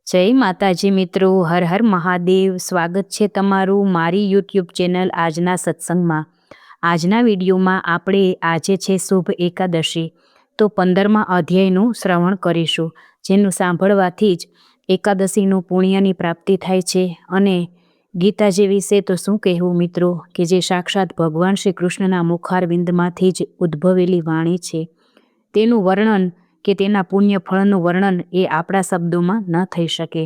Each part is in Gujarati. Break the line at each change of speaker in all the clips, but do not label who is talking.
જય માતાજી મિત્રો, હર હર મહાદેવ। સ્વાગત છે તમારું મારી યુટ્યુબ ચેનલ આજના સત્સંગમાં। આજના વિડીયોમાં આપણે આજે છે શુભ એકાદશી, તો 15મા અધ્યાયનું શ્રવણ કરીશું, જેનું સાંભળવાથી જ એકાદશીનું પુણ્યની પ્રાપ્તિ થાય છે। અને ગીતાજી વિશે તો શું કહેવું મિત્રો, કે જે સાક્ષાત ભગવાન શ્રી કૃષ્ણના મુખારવિંદમાંથી જ ઉદ્ભવેલી વાણી છે, તેનું વર્ણન કે તેના પુણ્ય ફળનું વર્ણન એ આપણા શબ્દોમાં ન થઈ શકે,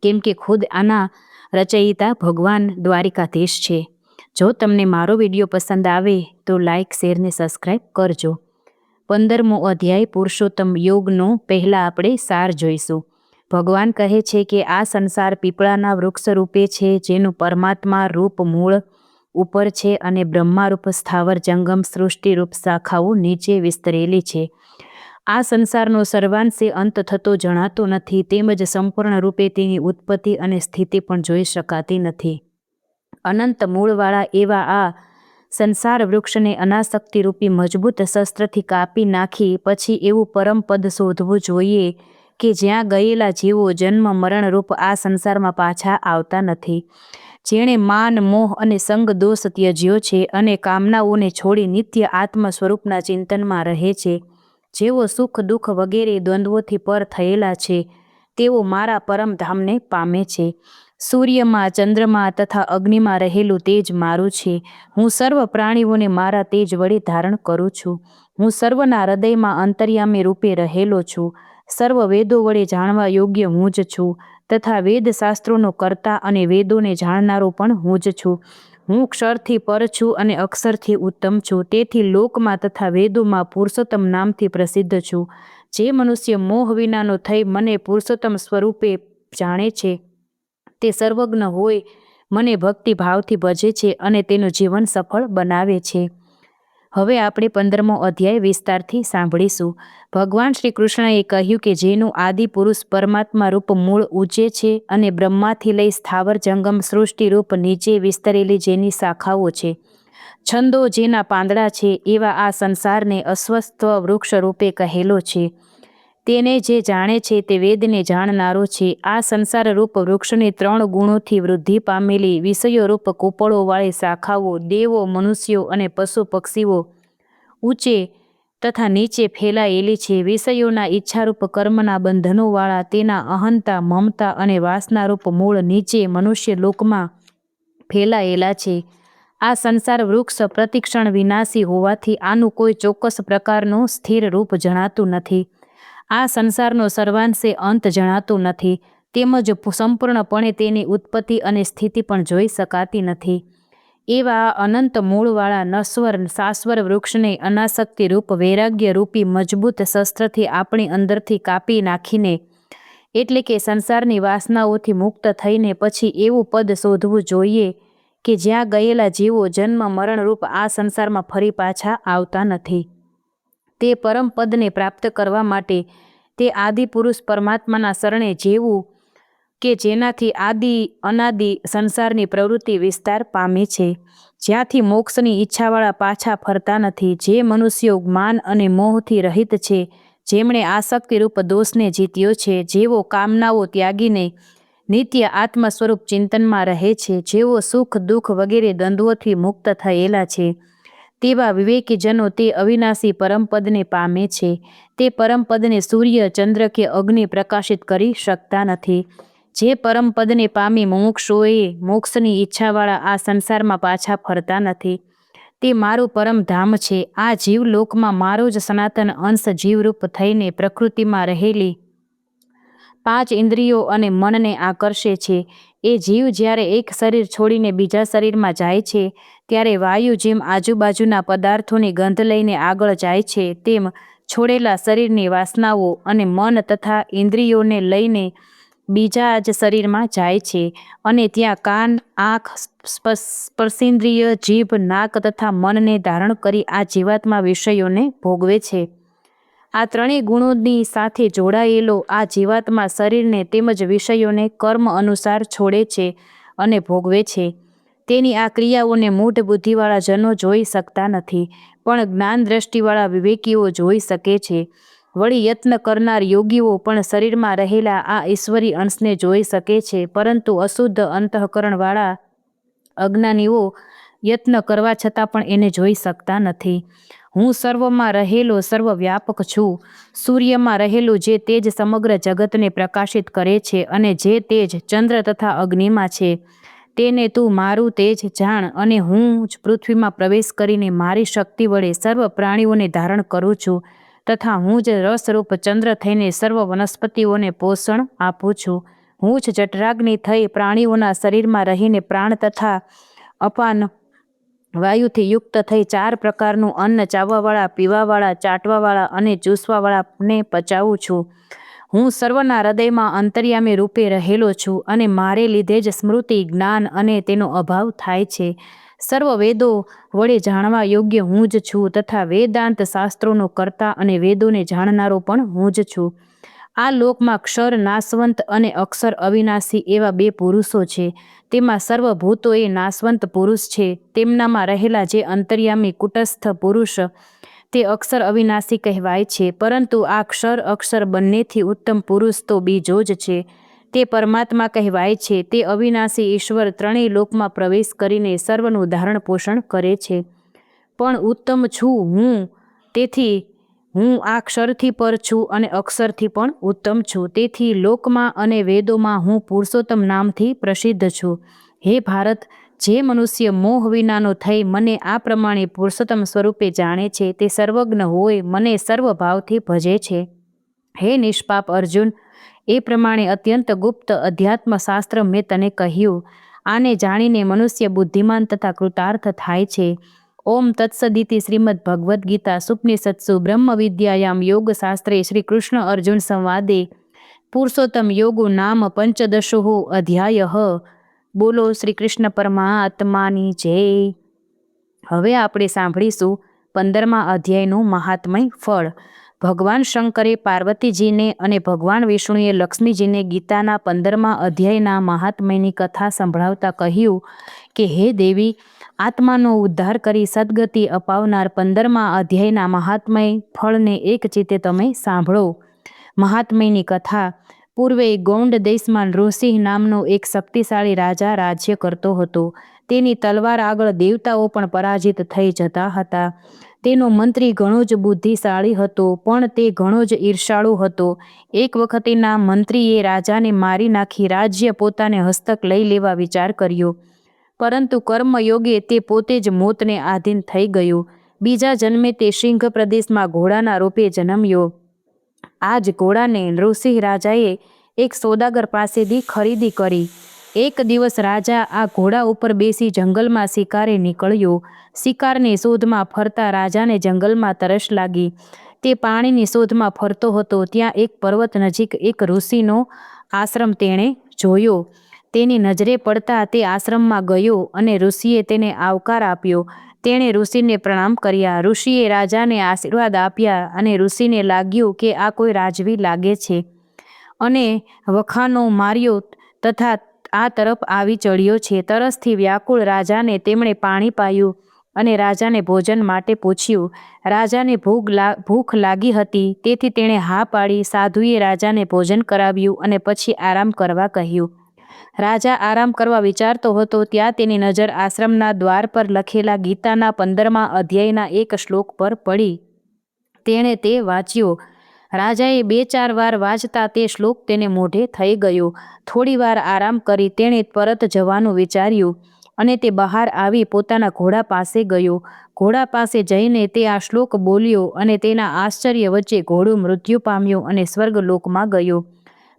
કેમ કે ખુદ આના રચયિતા ભગવાન દ્વારિકાધીશ છે। જો તમને મારો વિડીયો પસંદ આવે તો લાઇક, શેર ને સબસ્ક્રાઈબ કરજો। 15મો અધ્યાય પુરુષોત્તમ યોગનો પહેલાં આપણે સાર જોઈશું। ભગવાન કહે છે કે આ સંસાર પીપળાના વૃક્ષ રૂપે છે, જેનું પરમાત્મા રૂપ મૂળ ઉપર છે અને બ્રહ્મારૂપ સ્થાવર જંગમ સૃષ્ટિરૂપ શાખાઓ નીચે વિસ્તરેલી છે। આ સંસારનો સર્વાંશે અંત થતો જણાતો નથી, તેમજ સંપૂર્ણ રૂપે તેની ઉત્પત્તિ અને સ્થિતિ પણ જોઈ શકાતી નથી। અનંત મૂળવાળા એવા આ સંસાર વૃક્ષને અનાસક્તિરૂપી મજબૂત શસ્ત્રથી કાપી નાખી પછી એવું પરમ પદ શોધવું જોઈએ કે જ્યાં ગયેલા જીવો જન્મ મરણરૂપ આ સંસારમાં પાછા આવતા નથી। જેણે માન, મોહ અને સંગ દોષ ત્યજ્યો છે અને કામનાઓને છોડી નિત્ય આત્મ સ્વરૂપના ચિંતનમાં રહે છે, જેઓ સુખ દુઃખ વગેરે દ્વંદ્વોથી પર થયેલા છે, તેઓ મારા પરમધામને પામે છે। સૂર્યમાં, ચંદ્રમાં તથા અગ્નિમાં રહેલું તેજ મારું છે। હું સર્વ પ્રાણીઓને મારા તેજ વડે ધારણ કરું છું। હું સર્વના હૃદયમાં અંતર્યામી રૂપે રહેલો છું। સર્વ વેદો વડે જાણવા યોગ્ય હું જ છું, તથા વેદ શાસ્ત્રોનો કર્તા અને વેદોને જાણનારો પણ હું જ છું। હું ક્ષરથી પર છું અને અક્ષરથી ઉત્તમ છું, તેથી લોકમાં તથા વેદોમાં પુરુષોત્તમ નામથી પ્રસિદ્ધ છું। જે મનુષ્ય મોહ વિનાનો થઈ મને પુરુષોત્તમ સ્વરૂપે જાણે છે, તે સર્વજ્ઞ હોય મને ભક્તિ ભાવથી ભજે છે અને તેનું જીવન સફળ બનાવે છે। હવે આપણે 15મો અધ્યાય વિસ્તારથી સાંભળીશું। ભગવાન શ્રી કૃષ્ણએ કહ્યું કે જેનું આદિ પુરુષ પરમાત્મા રૂપ મૂળ ઊંચે છે અને બ્રહ્માથી લઈ સ્થાવર જંગમ સૃષ્ટિ રૂપ નીચે વિસ્તરેલી જેની શાખાઓ છે, છંદો જેના પાંદડા છે, એવા આ સંસારને અસ્વસ્થ વૃક્ષ રૂપે કહેલો છે। તેને જે જાણે છે તે વેદને જાણનારો છે। આ સંસાર રૂપ વૃક્ષની 3 ગુણોથી વૃદ્ધિ પામેલી વિષયો રૂપ કુપળોવાળી શાખાઓ દેવો, મનુષ્યો અને પશુ પક્ષીઓ ઊંચે તથા નીચે ફેલાયેલી છે। વિષયોના ઈચ્છારૂપ કર્મના બંધનોવાળા તેના અહંતા, મમતા અને વાસનારૂપ મૂળ નીચે મનુષ્ય લોકમાં ફેલાયેલા છે। આ સંસાર વૃક્ષ પ્રતિક્ષણ વિનાશી હોવાથી આનું કોઈ ચોક્કસ પ્રકારનું સ્થિર રૂપ જણાતું નથી। આ સંસારનો સર્વાંશે અંત જણાતો નથી, તેમજ સંપૂર્ણપણે તેની ઉત્પત્તિ અને સ્થિતિ પણ જોઈ શકાતી નથી। એવા અનંત મૂળવાળા નશ્વર શાશ્વર વૃક્ષને અનાસક્તિ રૂપ વૈરાગ્ય રૂપી મજબૂત શસ્ત્રથી આપણી અંદરથી કાપી નાખીને, એટલે કે સંસારની વાસનાઓથી મુક્ત થઈને પછી એવું પદ શોધવું જોઈએ કે જ્યાં ગયેલા જીવો જન્મ મરણરૂપ આ સંસારમાં ફરી પાછા આવતા નથી। તે પરમ પદને પ્રાપ્ત કરવા માટે તે આદિ પુરુષ પરમાત્માના શરણે જેવું કે જેનાથી આદિ અનાદિ સંસારની પ્રવૃત્તિ વિસ્તાર પામે છે, જ્યાંથી મોક્ષની ઈચ્છાવાળા પાછા ફરતા નથી। જે મનુષ્યો માન અને મોહથી રહિત છે, જેમણે આસક્તિરૂપ દોષને જીત્યો છે, જેઓ કામનાઓ ત્યાગીને નિત્ય આત્મ સ્વરૂપ ચિંતનમાં રહે છે, જેઓ સુખ દુઃખ વગેરે દ્વંદ્વોથી મુક્ત થયેલા છે, તેવા વિવેકીજનો તે અવિનાશી પરમપદને પામે છે। તે પરમપદને સૂર્ય, ચંદ્ર કે અગ્નિ પ્રકાશિત કરી શકતા નથી। જે પરમપદને પામી મુમુક્ષુઓએ મોક્ષની ઈચ્છાવાળા આ સંસારમાં પાછા ફરતા નથી, તે મારું પરમધામ છે। આ જીવલોકમાં મારો જ સનાતન અંશ જીવરૂપ થઈને પ્રકૃતિમાં રહેલી 5 ઇન્દ્રિયો અને મનને આકર્ષે છે। એ જીવ જ્યારે એક શરીર છોડીને બીજા શરીરમાં જાય છે, ત્યારે વાયુ જેમ આજુબાજુના પદાર્થોની ગંધ લઈને આગળ જાય છે, તેમ છોડેલા શરીરની વાસનાઓ અને મન તથા ઇન્દ્રિયોને લઈને બીજા જ શરીરમાં જાય છે અને ત્યાં કાન, આંખ, સ્પર્શેન્દ્રિય, જીભ, નાક તથા મનને ધારણ કરી આ જીવાત્મા વિષયોને ભોગવે છે। આ 3 ગુણોની સાથે જોડાયેલો આ જીવાત્મા શરીરને તેમજ વિષયોને કર્મ અનુસાર છોડે છે અને ભોગવે છે। તેની આ ક્રિયાઓને મૂઢ બુદ્ધિવાળા જનો જોઈ શકતા નથી, પણ જ્ઞાન દ્રષ્ટિવાળા વિવેકીઓ જોઈ શકે છે। વળી યત્ન કરનાર યોગીઓ પણ શરીરમાં રહેલા આ ઈશ્વરી અંશને જોઈ શકે છે, પરંતુ અશુદ્ધ અંતઃકરણવાળા અજ્ઞાનીઓ યત્ન કરવા છતાં પણ એને જોઈ શકતા નથી. હું સર્વમાં રહેલો સર્વવ્યાપક છું. સૂર્યમાં રહેલું જે તેજ સમગ્ર જગતને પ્રકાશિત કરે છે અને જે તેજ ચંદ્ર તથા અગ્નિમાં છે તેને તું મારું તેજ જાણ. અને હું જ પૃથ્વીમાં પ્રવેશ કરીને મારી શક્તિ વડે સર્વ પ્રાણીઓને ધારણ કરું છું તથા હું જ રસરૂપ ચંદ્ર થઈને સર્વ વનસ્પતિઓને પોષણ આપું છું. હું જ જઠરાગ્નિ થઈ પ્રાણીઓના શરીરમાં રહીને પ્રાણ તથા અપાન વાયુથી યુક્ત થઈ 4 પ્રકારનું અન્ન ચાવવાવાળા, પીવાવાળા, ચાટવાવાળા અને ચૂસવાવાળાને પચાવું છું. હું સર્વના હૃદયમાં અંતર્યામી રૂપે રહેલો છું અને મારે લીધે જ સ્મૃતિ, જ્ઞાન અને તેનો અભાવ થાય છે. સર્વ વેદો વડે જાણવા યોગ્ય હું જ છું તથા વેદાંત શાસ્ત્રોનો કર્તા અને વેદોને જાણનારો પણ હું જ છું. આ લોકમાં ક્ષર નાશવંત અને અક્ષર અવિનાશી એવા 2 પુરુષો છે. તેમાં સર્વભૂતો એ નાશવંત પુરુષ છે. તેમનામાં રહેલા જે અંતર્યામી કુટસ્થ પુરુષ તે અક્ષર અવિનાશી કહેવાય છે. પરંતુ આ ક્ષર અક્ષર બંનેથી ઉત્તમ પુરુષ તો બીજો જ છે, તે પરમાત્મા કહેવાય છે. તે અવિનાશી ઈશ્વર ત્રણેય લોકમાં પ્રવેશ કરીને સર્વનું ધારણ પોષણ કરે છે. પણ ઉત્તમ છું હું, તેથી હું આ ક્ષરથી પર છું અને અક્ષરથી પણ ઉત્તમ છું. તેથી લોકમાં અને વેદોમાં હું પુરુષોત્તમ નામથી પ્રસિદ્ધ છું. હે ભારત, જે મનુષ્ય મોહ વિનાનો થઈ મને આ પ્રમાણે પુરુષોત્તમ સ્વરૂપે જાણે છે તે સર્વજ્ઞ હોય મને સર્વભાવથી ભજે છે. હે નિષ્પાપ અર્જુન, એ પ્રમાણે અત્યંત ગુપ્ત અધ્યાત્મ શાસ્ત્ર મેં તને કહ્યું. આને જાણીને મનુષ્ય બુદ્ધિમાન તથા કૃતાર્થ થાય છે. ઓમ તત્સદિતિ શ્રીમદ્ ભગવદ્ ગીતા સુપનિષત્સુ બ્રહ્મ વિદ્યાયામ યોગ શાસ્ત્રે શ્રી કૃષ્ણ અર્જુન સંવાદે પુરુષોત્તમ યોગો નામ પંચદશો અધ્યાયઃ. બોલો શ્રી કૃષ્ણ પરમાત્માની જય. હવે આપણે સાંભળીશું 15મા અધ્યાયનું મહાત્મય ફળ. ભગવાન શંકરે પાર્વતીજીને અને ભગવાન વિષ્ણુએ લક્ષ્મીજીને ગીતાના 15મા અધ્યાયના મહાત્મયની કથા સંભળાવતા કહ્યું કે હે દેવી, આત્માનો ઉદ્ધાર કરી સદગતિ અપાવનાર 15મા અધ્યાયના મહાત્મય ફળને એક ચિત્તે તમે સાંભળો. મહાત્મયની કથા. પૂર્વે ગૌંડ દેશમાં નૃસિંહ નામનો એક શક્તિશાળી રાજા રાજ્ય કરતો હતો. તેની તલવાર આગળ દેવતાઓ પણ પરાજિત થઈ જતા હતા. તેનો મંત્રી ઘણો જ બુદ્ધિશાળી હતો, પણ તે ઘણો જ ઈર્ષાળુ હતો. એક વખતેના મંત્રીએ રાજાને મારી નાખી રાજ્ય પોતાને હસ્તક લઈ લેવા વિચાર કર્યો, પરંતુ કર્મયોગે તે પોતે જ મોતને આધીન થઈ ગયો. બીજા જન્મે તે સિંહ પ્રદેશમાં ઘોડાના રૂપે જન્મ્યો. આ જ ઘોડાને નૃસિંહ રાજાએ એક સોદાગર પાસેથી ખરીદી કરી. એક દિવસ રાજા આ ઘોડા ઉપર બેસી જંગલમાં શિકારે નીકળ્યો. શિકારની શોધમાં ફરતા રાજાને જંગલમાં તરસ લાગી. તે પાણીની શોધમાં ફરતો હતો. ત્યાં એક પર્વત નજીક એક ઋષિનો આશ્રમ તેણે જોયો. તેની નજરે પડતા તે આશ્રમમાં ગયો અને ઋષિએ તેને આવકાર આપ્યો. તેણે ઋષિને પ્રણામ કર્યા. ઋષિએ રાજાને આશીર્વાદ આપ્યા અને ઋષિને લાગ્યું કે આ કોઈ રાજવી લાગે છે અને વખાનો માર્યો તથા આ તરફ આવી ચડ્યો છે. તરસથી વ્યાકુળ રાજાને તેમણે પાણી પાયું અને રાજાને ભોજન માટે પૂછ્યું. રાજાને ભૂખ લાગી હતી, તેથી તેણે હા પાડી. સાધુએ રાજાને ભોજન કરાવ્યું અને પછી આરામ કરવા કહ્યું. રાજા આરામ કરવા વિચારતો હતો ત્યાં તેની નજર આશ્રમના દ્વાર પર લખેલા ગીતાના 15મા અધ્યાયના એક શ્લોક પર પડી. તેણે તે વાંચ્યો. રાજાએ 2-4 વાર વાંચતા તે શ્લોક તેને મોઢે થઈ ગયો. થોડી વાર આરામ કરી તેણે પરત જવાનું વિચાર્યું અને તે બહાર આવી પોતાના ઘોડા પાસે ગયો. ઘોડા પાસે જઈને તે આ શ્લોક બોલ્યો અને તેના આશ્ચર્ય વચ્ચે ઘોડું મૃત્યુ પામ્યું અને સ્વર્ગલોકમાં ગયો.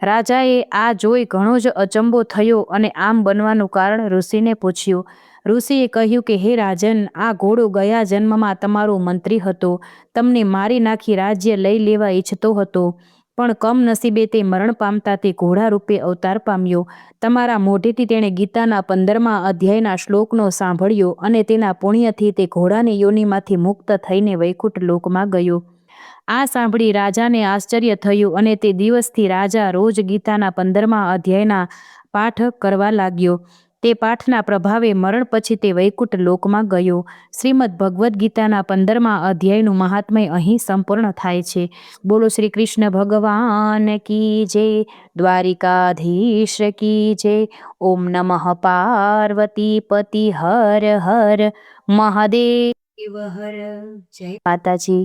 રાજાએ આ જોઈ ઘણો જ અચંબો થયો અને આમ બનવાનું કારણ ઋષિને પૂછ્યું. ઋષિએ કહ્યું કે હે રાજન, આ ઘોડો ગયા જન્મમાં તમારો મંત્રી હતો. તમને મારી નાખી રાજ્ય લઈ લેવા ઈચ્છતો હતો, પણ કમનસીબે તે મરણ પામતા તે ઘોડા રૂપે અવતાર પામ્યો. તમારા મોઢેથી તેણે ગીતાના 15મા અધ્યાયના શ્લોકનો સાંભળ્યો અને તેના પુણ્યથી તે ઘોડાની યોનિમાંથી મુક્ત થઈને વૈકુંઠ લોકમાં ગયો. આ સાંભળી રાજાને આશ્ચર્ય થયું અને તે દિવસથી રાજા રોજ ગીતાના 15મા અધ્યાયના પાઠ કરવા લાગ્યો. તે પાઠના પ્રભાવે મરણ પછી તે વૈકુંઠ લોકમાં ગયો. શ્રીમદ ભગવદ્ ગીતાના 15મા અધ્યાયનું મહાત્મય અહીં સંપૂર્ણ થાય છે. બોલો શ્રી કૃષ્ણ ભગવાન કી જય, દ્વારિકાધીશ કી જય. ઓમ નમઃ પાર્વતી પતિ હર હર મહાદેવ હર. જય માતાજી.